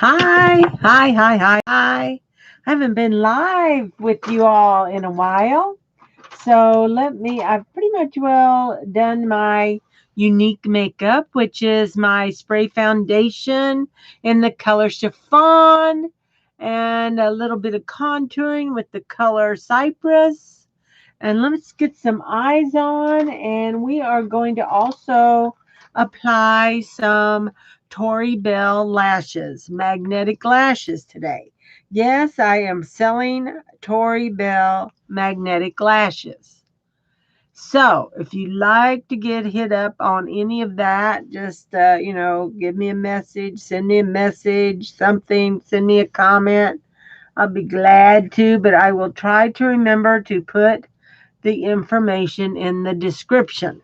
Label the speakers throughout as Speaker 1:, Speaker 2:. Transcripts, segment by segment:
Speaker 1: Hi. I haven't been live with you all in a while. So I've pretty much done my unique makeup, which is my spray foundation in the color chiffon and a little bit of contouring with the color cypress. And let's get some eyes on. And we are going to also apply some Tory Bell lashes, magnetic lashes today. Yes, I am selling Tory Bell magnetic lashes. So if you like to get hit up on any of that, just, give me a message, send me a message, something, send me a comment. I'll be glad to, but I will try to remember to put the information in the description.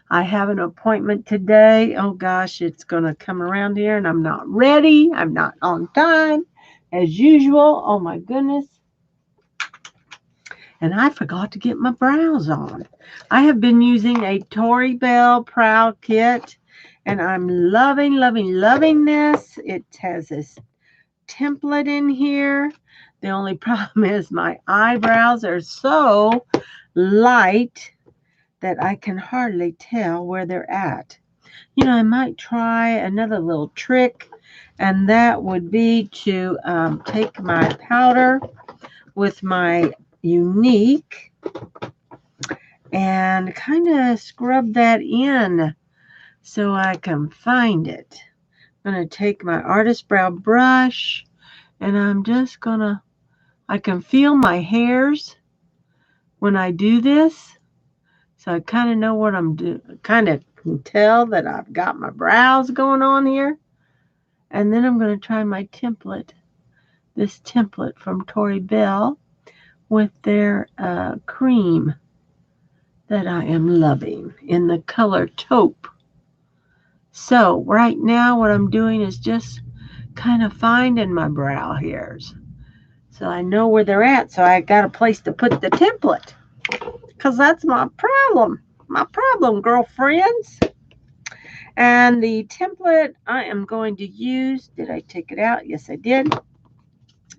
Speaker 1: I have an appointment today. Oh gosh, it's going to come around here and I'm not ready. I'm not on time as usual. Oh my goodness. And I forgot to get my brows on. I have been using a Tory Bell Brow Kit and I'm loving this. It has this template in here. The only problem is my eyebrows are so light that I can hardly tell where they're at. I might try another little trick, and that would be to take my powder with my unique and kind of scrub that in so I can find it. I'm going to take my artist brow brush and I'm just going to, I can feel my hairs when I do this. So I kind of know what I'm doing. Kind of can tell that I've got my brows going on here. And then I'm going to try my template, this template from Tory Bell with their cream that I am loving in the color taupe. So right now what I'm doing is just kind of finding my brow hairs. So I know where they're at. So I got a place to put the template. Because that's my problem. My problem, girlfriends. And the template I am going to use, did I take it out? Yes, I did.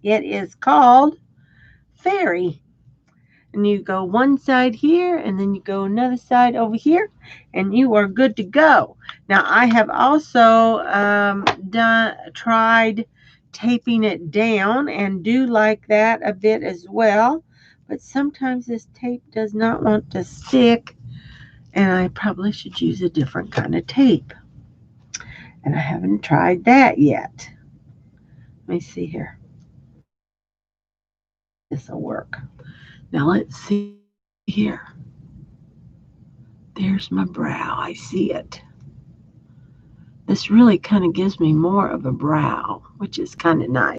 Speaker 1: It is called Fairy. And you go one side here, and then you go another side over here, and you are good to go. Now, I have also tried taping it down and do like that a bit as well. But sometimes this tape does not want to stick, and I probably should use a different kind of tape. And I haven't tried that yet. Let me see here. This will work. Now let's see here. There's my brow. I see it. This really kind of gives me more of a brow, which is kind of nice.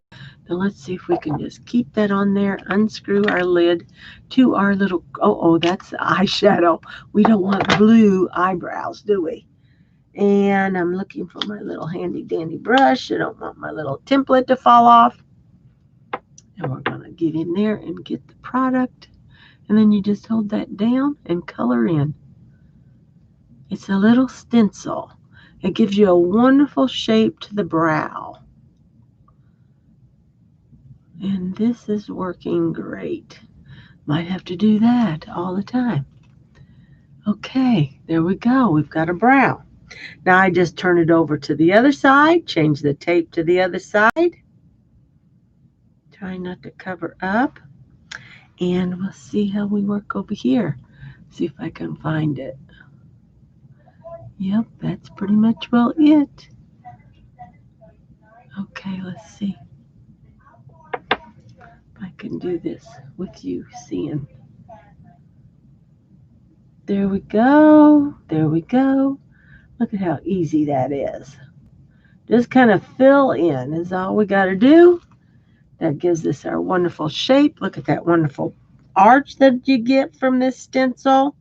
Speaker 1: Now let's see if we can just keep that on there, unscrew our lid to our little, that's the eyeshadow. We don't want blue eyebrows, do we? And I'm looking for my little handy dandy brush. I don't want my little template to fall off. And we're going to get in there and get the product. And then you just hold that down and color in. It's a little stencil. It gives you a wonderful shape to the brow. And this is working great. Might have to do that all the time. Okay, there we go. We've got a brow. Now I just turn it over to the other side, change the tape to the other side. Try not to cover up. And we'll see how we work over here. See if I can find it. Yep, that's pretty much well it. Okay, let's see if I can do this with you seeing. There we go. There we go. Look at how easy that is. Just kind of fill in is all we got to do. That gives us our wonderful shape. Look at that wonderful arch that you get from this stencil.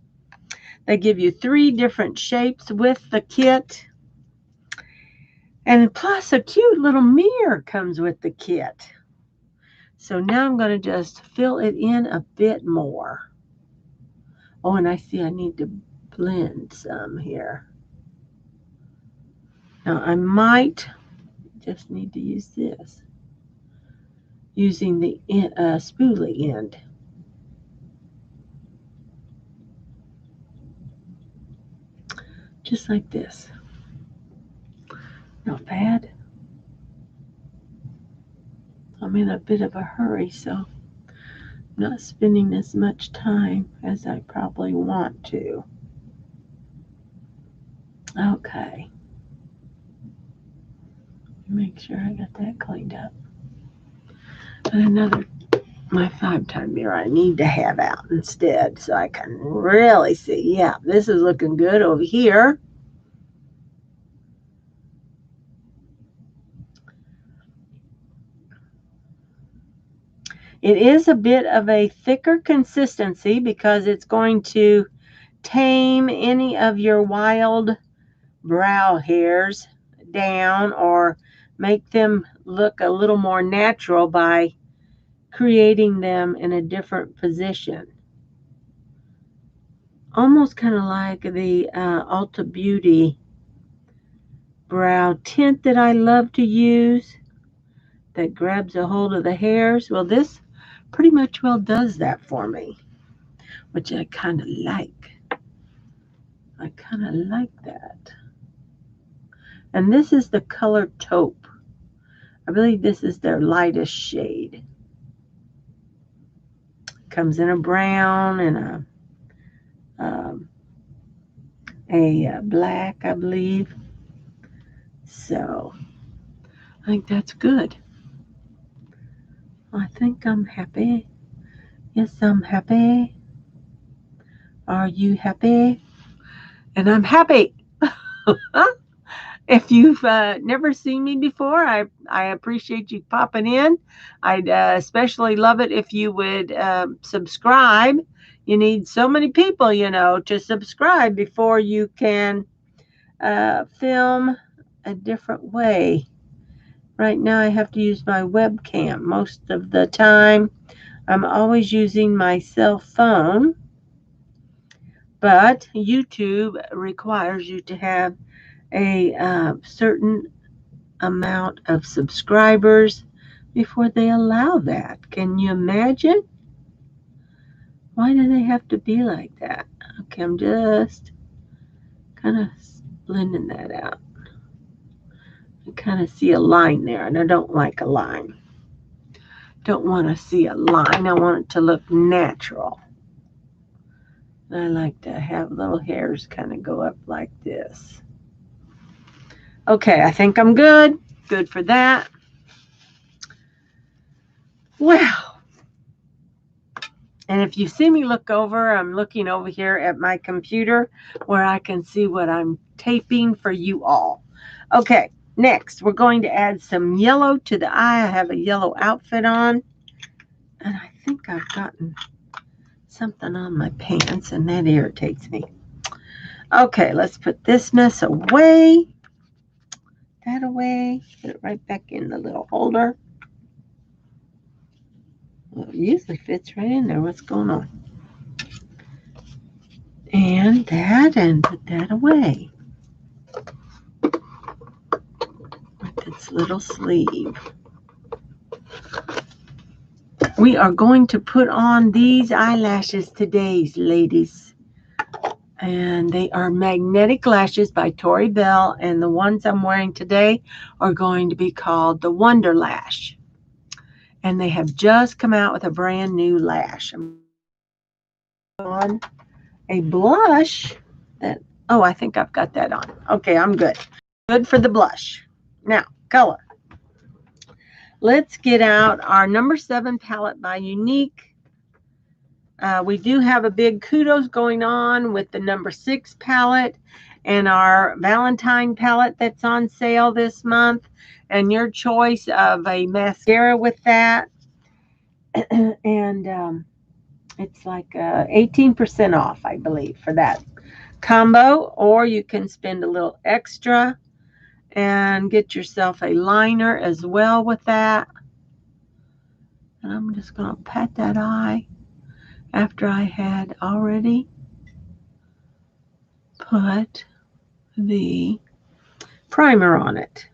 Speaker 1: They give you 3 different shapes with the kit. And plus a cute little mirror comes with the kit. So now I'm going to just fill it in a bit more. Oh, and I see I need to blend some here. Now I might just need to use this. Using the spoolie end. Just like this. Not bad. I'm in a bit of a hurry, so I'm not spending as much time as I probably want to. Okay. Make sure I got that cleaned up. And my 5-time mirror I need to have out instead so I can really see. Yeah, this is looking good over here. It is a bit of a thicker consistency because it's going to tame any of your wild brow hairs down or make them look a little more natural by creating them in a different position. Almost kind of like the Ulta Beauty brow tint that I love to use that grabs a hold of the hairs. Well, this pretty much well does that for me, which I kind of like. I kind of like that. And this is the color taupe. I believe this is their lightest shade. Comes in a brown and a black, I believe. So I think that's good. I think I'm happy. Yes, I'm happy. Are you happy? And I'm happy. If you've never seen me before, I appreciate you popping in. I'd especially love it if you would subscribe. You need so many people, to subscribe before you can film a different way. Right now I have to use my webcam most of the time. I'm always using my cell phone, but YouTube requires you to have a certain amount of subscribers before they allow that. Can you imagine? Why do they have to be like that? Okay, I'm just kind of blending that out. I kind of see a line there, and I don't like a line. Don't want to see a line. I want it to look natural. And I like to have little hairs kind of go up like this. Okay, I think I'm good. Good for that. Well, and if you see me look over, I'm looking over here at my computer where I can see what I'm taping for you all. Okay, next we're going to add some yellow to the eye. I have a yellow outfit on, and I think I've gotten something on my pants, and that irritates me. Okay, let's put this mess away. That away. Put it right back in the little holder. Well, it usually fits right in there. What's going on? And put that away. With its little sleeve. We are going to put on these eyelashes today, ladies. And they are magnetic lashes by Tori Bell. And the ones I'm wearing today are going to be called the Wonder Lash. And they have just come out with a brand new lash. I'm on a blush that, oh, I think I've got that on. Okay, I'm good. Good for the blush. Now, color. Let's get out our number 7 palette by Unique. We do have a big kudos going on with the number 6 palette and our Valentine palette that's on sale this month, and your choice of a mascara with that. And it's like 18% off, I believe, for that combo, or you can spend a little extra and get yourself a liner as well with that. And I'm just going to pat that eye after I had already put the primer on it.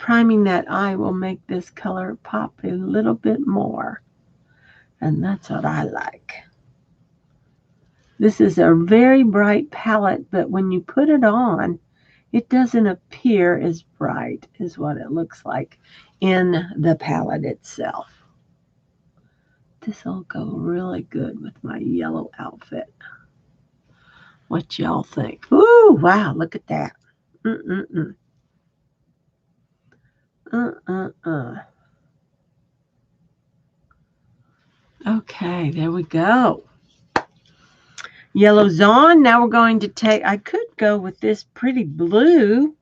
Speaker 1: priming that eye will make this color pop a little bit more. And that's what I like. This is a very bright palette, but when you put it on, it doesn't appear as bright as what it looks like in the palette itself. This will go really good with my yellow outfit. What y'all think? Ooh, wow, look at that. Okay, there we go. Yellow's on. Now we're going to take, I could go with this pretty blue.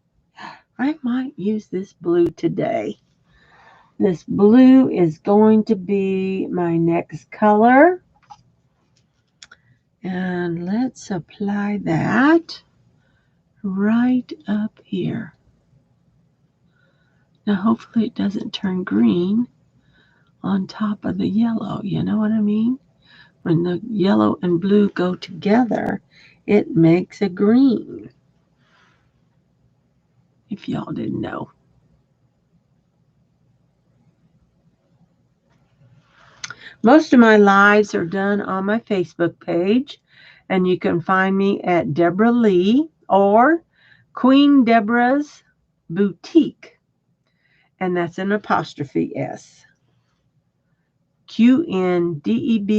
Speaker 1: I might use this blue today. This blue is going to be my next color. And let's apply that right up here. Now hopefully it doesn't turn green on top of the yellow. You know what I mean? When the yellow and blue go together, it makes a green. If y'all didn't know. Most of my lives are done on my Facebook page, and you can find me at Deborah Lee or Queen Debra's Boutique, and that's an apostrophe S. QnDebra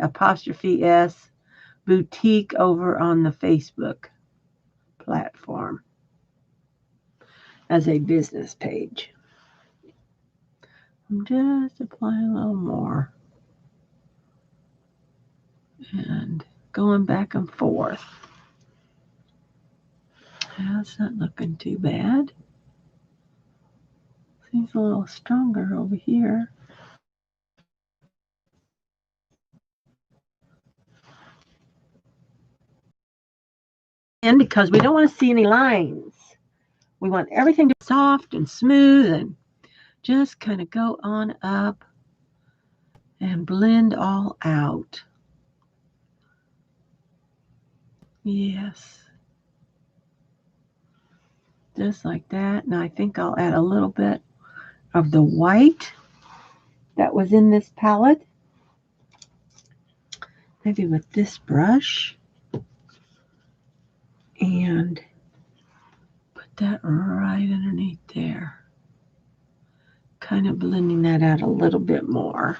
Speaker 1: apostrophe S Boutique over on the Facebook platform as a business page. I'm just applying a little more and going back and forth. That's not looking too bad. Seems a little stronger over here. And because we don't want to see any lines. We want everything to be soft and smooth and just kind of go on up and blend all out. Yes. Just like that. Now I think I'll add a little bit of the white that was in this palette. Maybe with this brush. And put that right underneath there. Kind of blending that out a little bit more.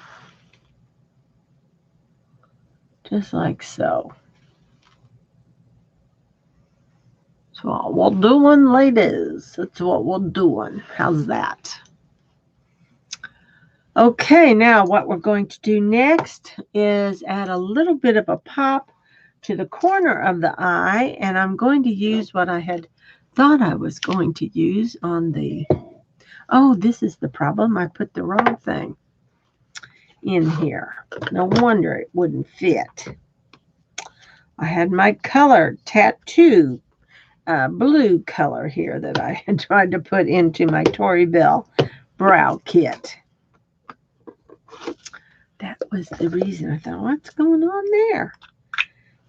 Speaker 1: Just like so. That's what we're doing, ladies. That's what we're doing. How's that? Okay, now what we're going to do next is add a little bit of a pop to the corner of the eye, and I'm going to use what I had thought I was going to use on the, oh, this is the problem. I put the wrong thing in here. No wonder it wouldn't fit. I had my color tattoo blue color here that I had tried to put into my Tori Bell brow kit. That was the reason. I thought, what's going on there?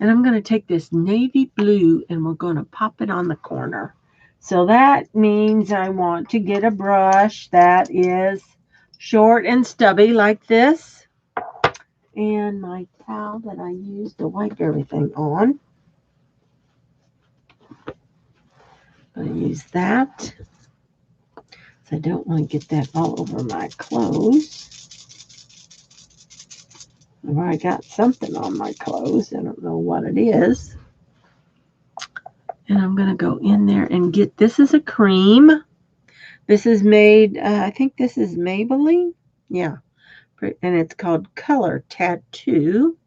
Speaker 1: And I'm going to take this navy blue and we're going to pop it on the corner. So that means I want to get a brush that is short and stubby like this. And my towel that I use to wipe everything on. I'm going to use that. So I don't want to get that all over my clothes. I got something on my clothes. I don't know what it is. And I'm going to go in there and get, this is a cream. This is made, I think this is Maybelline. Yeah. And it's called Color Tattoo.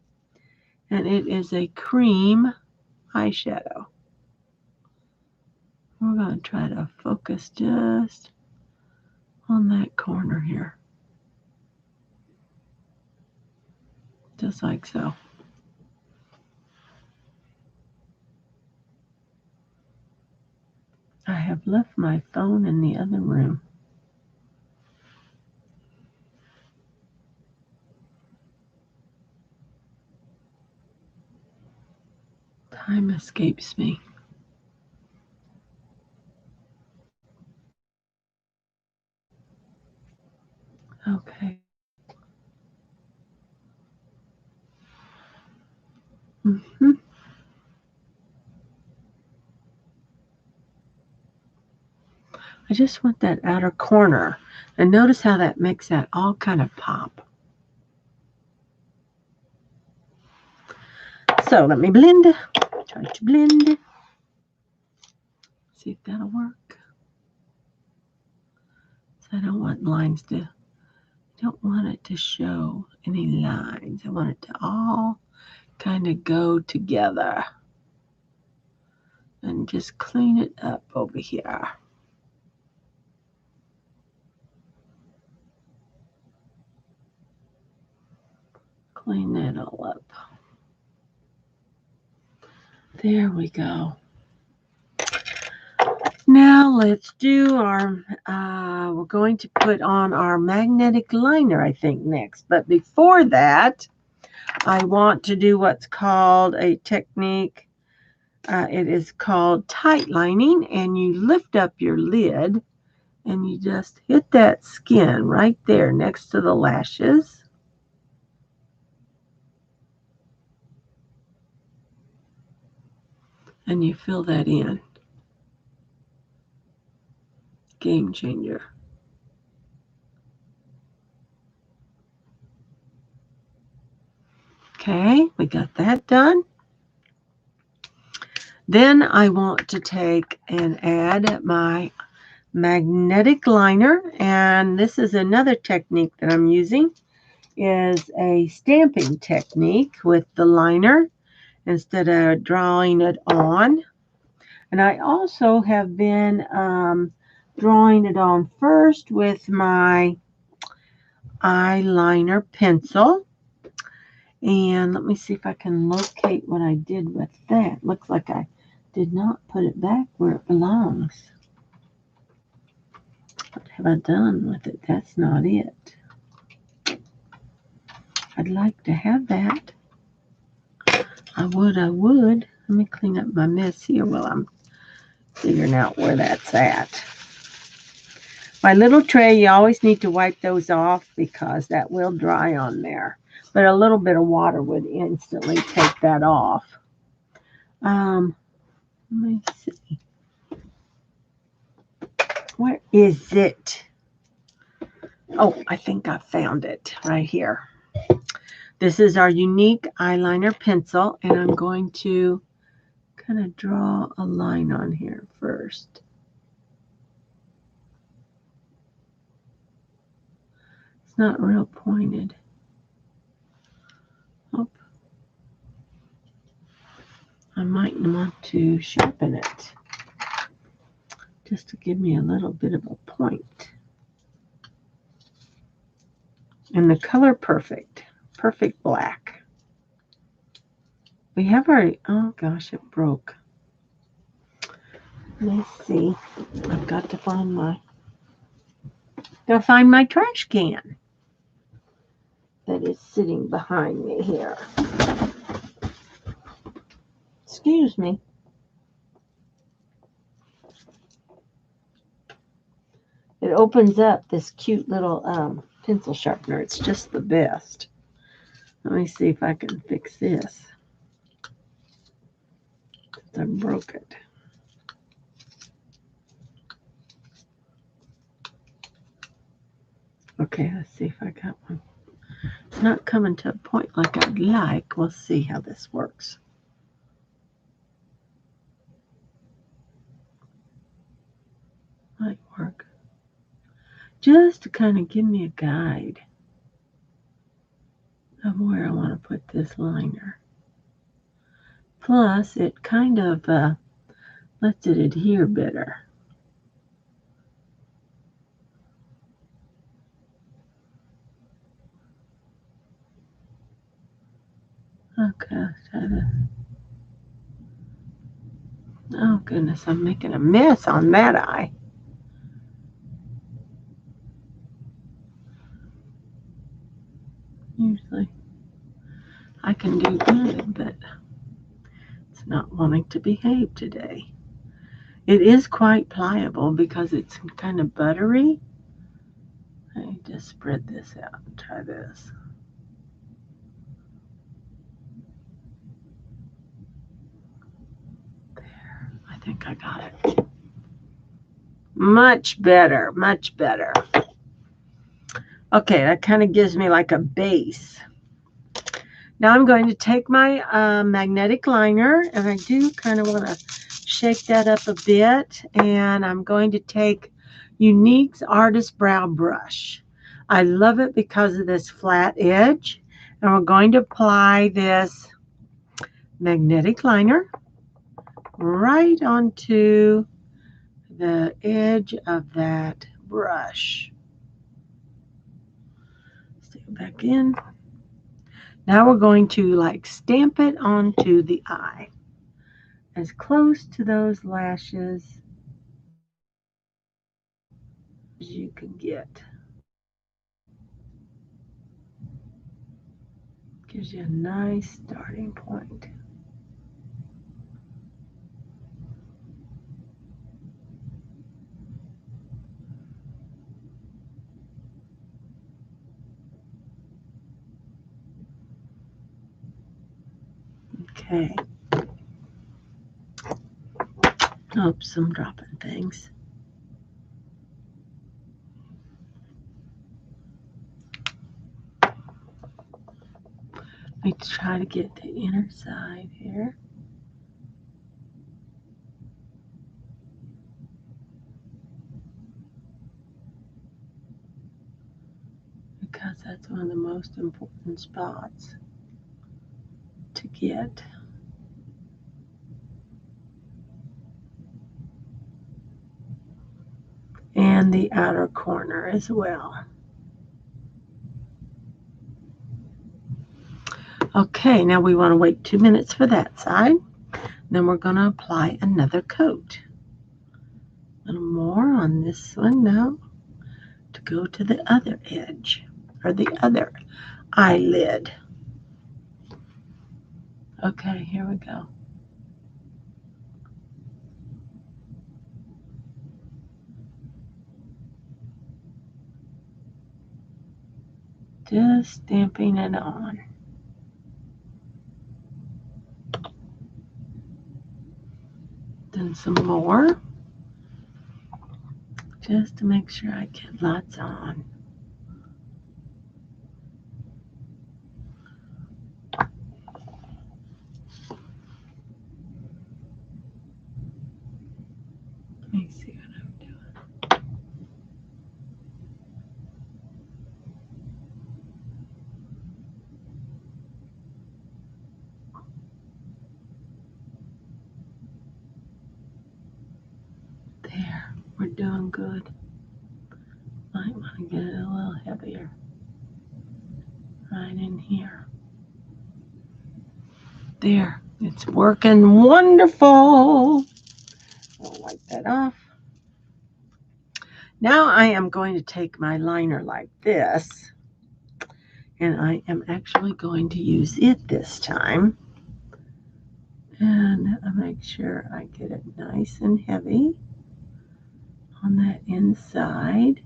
Speaker 1: And it is a cream eyeshadow. We're going to try to focus just on that corner here. Just like so. I have left my phone in the other room. Time escapes me. Okay. I just want that outer corner. And notice how that makes that all kind of pop. So let me blend. Try to blend. See if that'll work. So I don't want lines to, I don't want it to show any lines. I want it to all kind of go together. And just clean it up over here. Clean that all up. There we go. Now let's do our, we're going to put on our magnetic liner, I think, next. But before that, I want to do what's called a technique. It is called tight lining, and you lift up your lid, and you just hit that skin right there next to the lashes. And you fill that in. Game changer. Okay, we got that done. Then I want to take and add my magnetic liner, and this is another technique that I'm using, is a stamping technique with the liner instead of drawing it on. And I also have been drawing it on first with my eyeliner pencil. And let me see if I can locate what I did with that. Looks like I did not put it back where it belongs. What have I done with it? That's not it. I'd like to have that. I would. Let me clean up my mess here while I'm figuring out where that's at. My little tray, you always need to wipe those off because that will dry on there. But a little bit of water would instantly take that off. Let me see. Where is it? Oh, I think I found it right here. This is our unique eyeliner pencil, and I'm going to kind of draw a line on here first. It's not real pointed. Oh, I might want to sharpen it just to give me a little bit of a point. And the color perfect black. We have our, oh gosh, it broke. Let's see. I've got to find my trash can that is sitting behind me here. Excuse me. It opens up this cute little pencil sharpener. It's just the best. Let me see if I can fix this. I broke it. Okay, let's see if I got one. It's not coming to a point like I'd like. We'll see how this works. Might work. Just to kind of give me a guide of where I want to put this liner. Plus, it kind of lets it adhere better. Okay, let's try this. Oh goodness, I'm making a mess on that eye. Usually I can do good, but it's not wanting to behave today. It is quite pliable because it's kind of buttery. Let me just spread this out and try this. There, I think I got it. Much better, much better. Okay, that kind of gives me like a base. Now I'm going to take my magnetic liner, and I do kind of want to shake that up a bit, and I'm going to take Unique's Artist Brow Brush. I love it because of this flat edge, and we're going to apply this magnetic liner right onto the edge of that brush. Stick it back in. Now we're going to like stamp it onto the eye, as close to those lashes as you can get. Gives you a nice starting point. Okay. Oops, I'm dropping things. Let me try to get the inner side here. Because that's one of the most important spots to get. And the outer corner as well. Okay, now we want to wait 2 minutes for that side. Then we're going to apply another coat. A little more on this one now to go to the other edge, or the other eyelid. Okay, here we go. Just stamping it on. Then some more, just to make sure I get lots on. Let me see what I'm doing. There, we're doing good. Might want to get it a little heavier. Right in here. There, it's working wonderful. I'll wipe that off. Now I am going to take my liner like this, and I am actually going to use it this time. And I make sure I get it nice and heavy on that inside.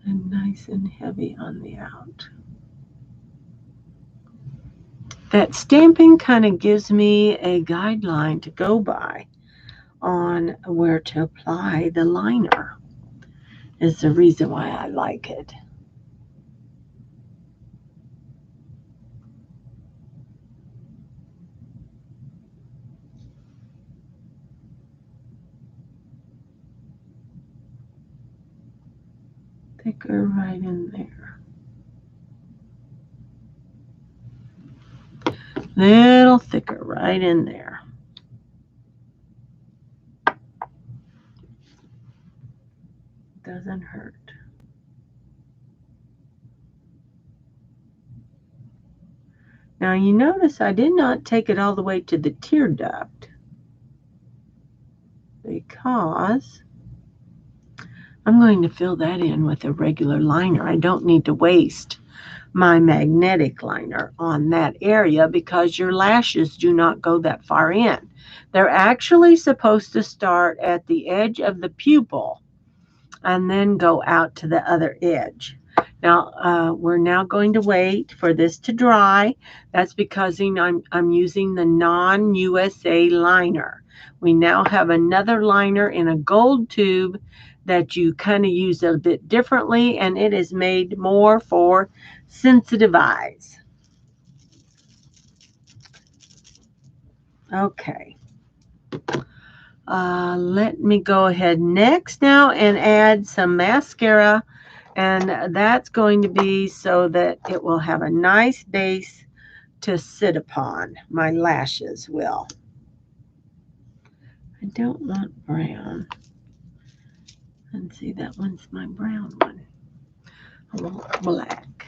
Speaker 1: And nice and heavy on the out. That stamping kind of gives me a guideline to go by on where to apply the liner. Is the reason why I like it. Thicker right in there. Little thicker right in there. Doesn't hurt. Now you notice I did not take it all the way to the tear duct because I'm going to fill that in with a regular liner. I don't need to waste my magnetic liner on that area because your lashes do not go that far in. They're actually supposed to start at the edge of the pupil and then go out to the other edge. Now, we're now going to wait for this to dry. That's because I'm using the non-USA liner. We now have another liner in a gold tube that you kind of use a bit differently, and it is made more for sensitive eyes. Okay. Let me go ahead next now and add some mascara, and that's going to be so that it will have a nice base to sit upon. My lashes will. I don't want brown. And see, that one's my brown one. I want black.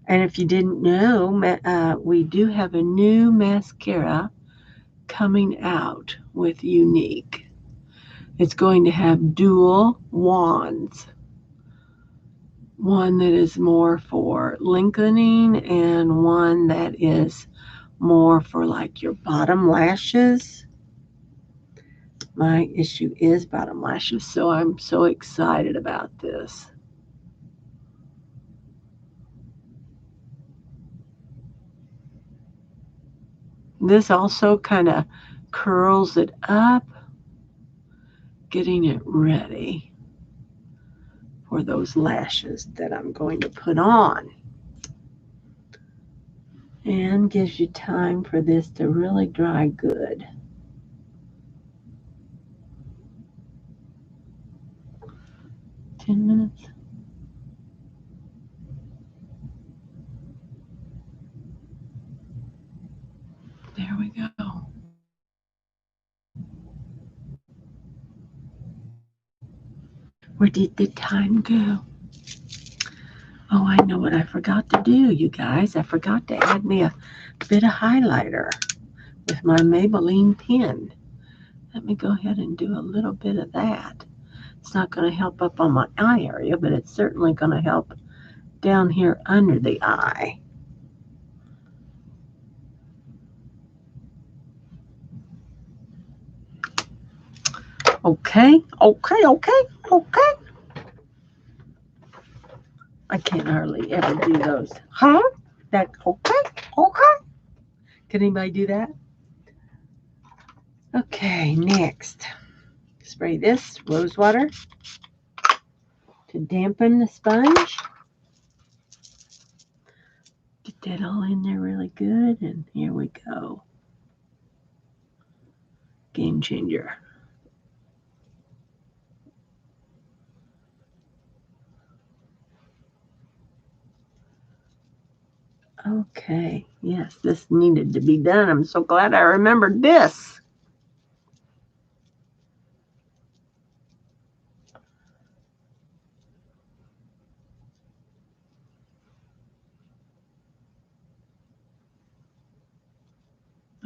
Speaker 1: And if you didn't know, we do have a new mascara coming out with Unique. It's going to have dual wands. One that is more for lengthening and one that is more for like your bottom lashes. My issue is bottom lashes, so I'm so excited about this. This also kind of curls it up, getting it ready for those lashes that I'm going to put on. And gives you time for this to really dry good. Minutes. There we go. Where did the time go? Oh, I know what I forgot to do, you guys. I forgot to add me a bit of highlighter with my Maybelline pen. Let me go ahead and do a little bit of that. It's not going to help up on my eye area, but it's certainly going to help down here under the eye. Okay. I can't hardly ever do those. Huh? That okay. Can anybody do that? Okay, next. Spray this rose water to dampen the sponge. Get that all in there really good, and here we go. Game changer. Okay, yes, this needed to be done. I'm so glad I remembered this.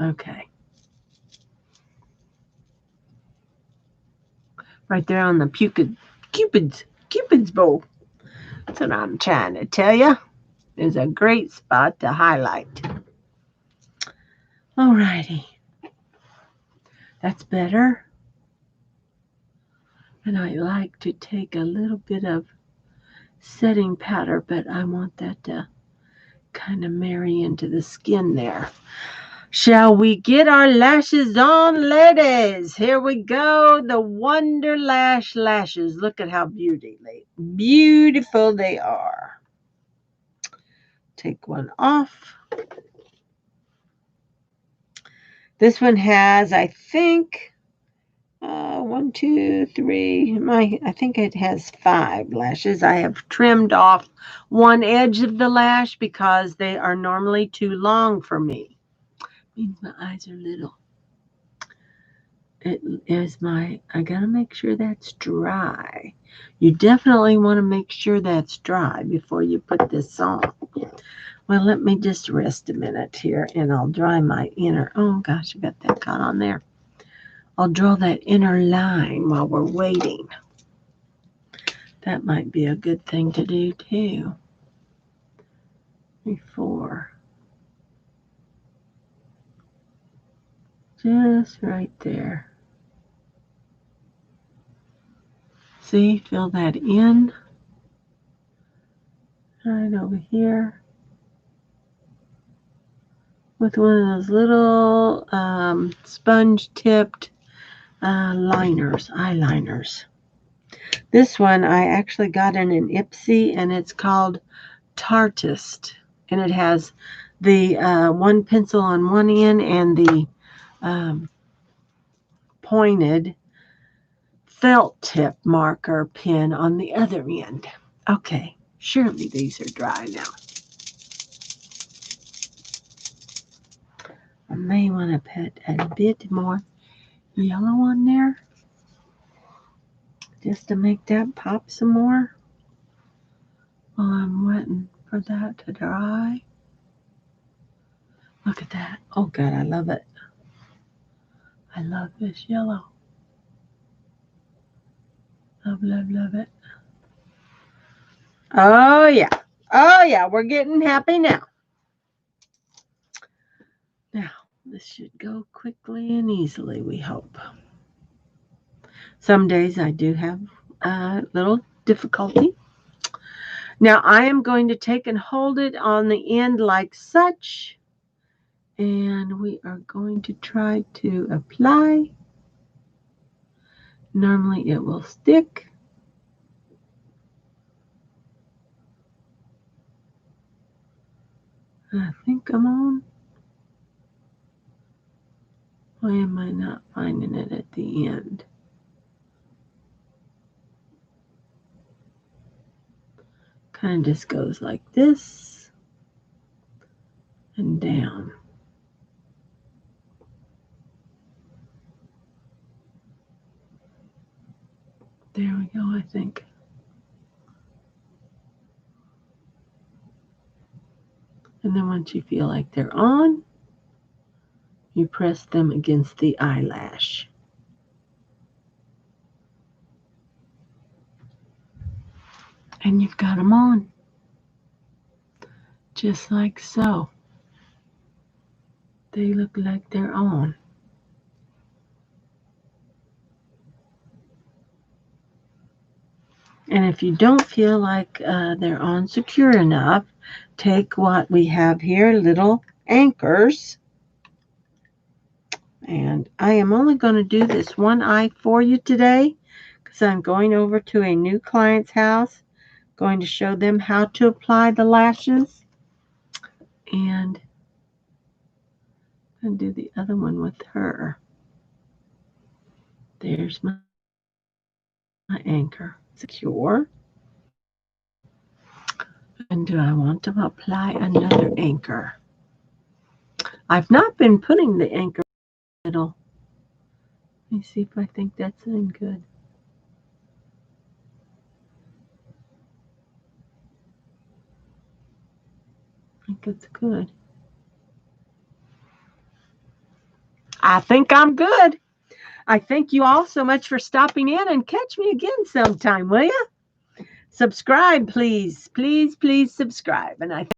Speaker 1: Okay. Right there on the Cupid's bow. That's what I'm trying to tell you. Is a great spot to highlight. Alrighty. That's better. And I like to take a little bit of setting powder, but I want that to kind of marry into the skin there. Shall we get our lashes on, ladies? Here we go. The Wonder Lash lashes. Look at how beautiful they are. Take one off. This one has, I think, 1, 2, 3. I think it has 5 lashes. I have trimmed off one edge of the lash because they are normally too long for me. Means my eyes are little. I gotta make sure that's dry. You definitely want to make sure that's dry before you put this on. Well, let me just rest a minute here and I'll dry my inner. Oh gosh, I got that caught on there. I'll draw that inner line while we're waiting. That might be a good thing to do too. Before. Just right there. See, fill that in. Right over here. With one of those little sponge-tipped eyeliners. This one I actually got in an Ipsy, and it's called Tartist. And it has the one pencil on one end and the pointed felt tip marker pen on the other end. Okay, surely these are dry now. I may want to put a bit more yellow on there just to make that pop some more while I'm waiting for that to dry. Look at that. Oh God, I love it. I love this yellow. Love, love, love it. Oh yeah. Oh yeah, we're getting happy now. Now, this should go quickly and easily, we hope. Some days I do have a little difficulty. Now I am going to take and hold it on the end like such. And we are going to try to apply. Normally it will stick. I think I'm on. Why am I not finding it at the end? Kind of just goes like this and down. There we go, I think. And then once you feel like they're on, you press them against the eyelash. And you've got them on. Just like so. They look like they're on. And if you don't feel like they're on secure enough, take what we have here, little anchors. And I am only going to do this one eye for you today because I'm going over to a new client's house, going to show them how to apply the lashes. And I'm going to do the other one with her. There's my anchor. Secure. And do I want to apply another anchor? I've not been putting the anchor in the middle. Let me see if I think that's in good. I think it's good. I think I'm good. I thank you all so much for stopping in, and catch me again sometime, will you? Subscribe, please. Please, please subscribe. And I